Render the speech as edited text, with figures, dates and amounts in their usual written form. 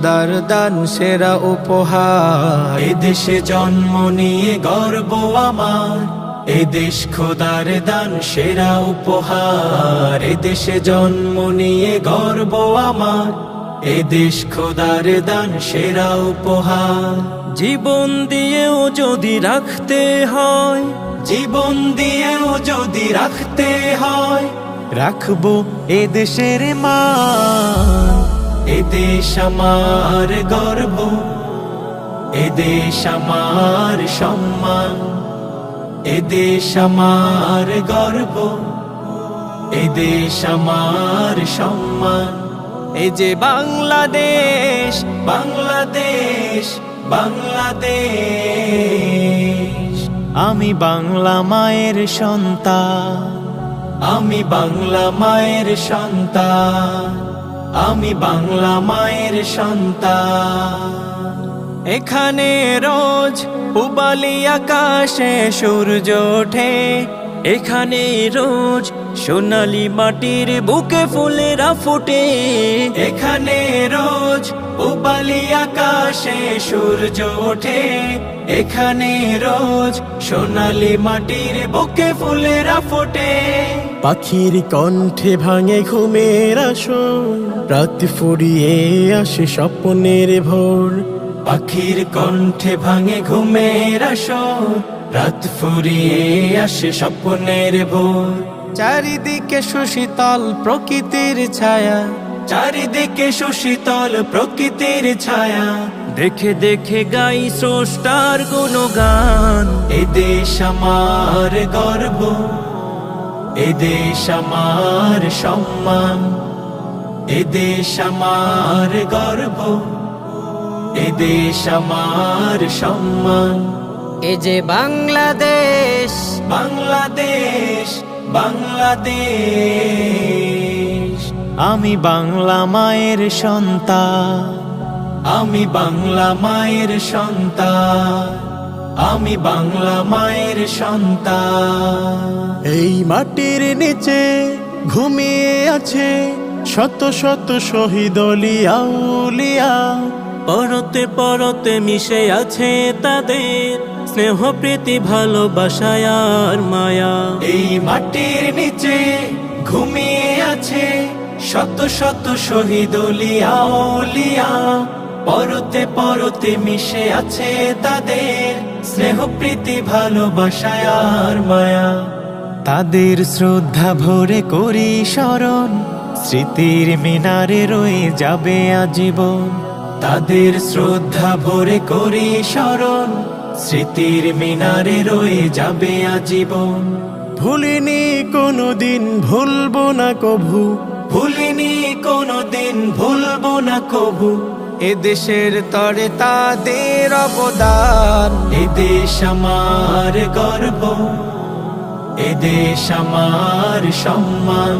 দান সেরা উপহার, এদেশে জন্ম নিয়ে গর্ব আমার, এদেশ খোদার দান সেরা উপহার। এদেশে জন্ম নিয়ে গর্ব আমার, এদেশ খোদার দান সেরা উপহার। জীবন দিয়েও যদি রাখতে হয়, জীবন দিয়েও যদি রাখতে হয়, রাখবো এদেশের মান। এদেশ আমার গর্ব, এদেশ আমার সম্মান, এদেশ আমার গর্ব, এদেশ আমার সম্মান। এই যে বাংলাদেশ, বাংলাদেশ, বাংলাদেশ, আমি বাংলা মায়ের সন্তান। আমি বাংলা মায়ের সন্তান, আমি বাংলা মায়ের সন্তান। এখানে রোজ পূবালি আকাশে সূর্য ওঠে, এখানে রোজ সোনালি মাটির বুকে ফুলেরা ফোটে। এখানে রোজ পূবালি আকাশে সূর্য ওঠে, এখানে রোজ সোনালি মাটির বুকে ফুলেরা ফোটে। পাখির কণ্ঠে ভাঙে ঘুমের আসর, রাত ফুরিয়ে আসে স্বপ্নের ভোর। পাখির কণ্ঠে ভাঙে ঘুমের আসর, রাত ফুরিয়ে আসে স্বপ্নের ভোর। চারিদিকে সুশীতল প্রকৃতির ছায়া, চারিদিকে সুশীতল প্রকৃতির ছায়া। দেখে দেখে গাই স্রষ্টার গুণগান। এদেশ আমার গর্ব, এদেশ আমার সম্মান, এদেশ আমার গর্ব, এদেশ আমার সম্মান। এ যে বাংলাদেশ, বাংলাদেশ, বাংলাদেশ, আমি বাংলা মায়ের সন্তান। আমি বাংলা মায়ের সন্তান, আমি বাংলা মায়ের সন্তান। এই মাটির নিচে ঘুমিয়ে আছে শত শত শহীদ ওলিয়া উলিয়া। পরতে পরতে মিশে আছে তাদের স্নেহ প্রীতি ভালোবাসা আর মায়া। এই মাটির নিচে ঘুমিয়ে আছে শত শত শহীদ ওলিয়া উলিয়া। পরতে পরতে মিশে আছে তাদের স্নেহ প্রীতি ভালোবাসা আর মায়া। তাদের শ্রদ্ধা ভরে করি স্মরণ, স্মৃতির মিনারে রয়ে যাবে আজীবন। তাদের শ্রদ্ধা ভরে করি স্মরণ, স্মৃতির মিনারে রয়ে যাবে আজীবন। ভুলিনি কোনোদিন, ভুলবো না কভু, ভুলিনি কোনোদিন, ভুলবো না কভু। এদেশের তরে তাদের অবদান। এদেশ আমার গর্ব, এদেশ আমার সম্মান।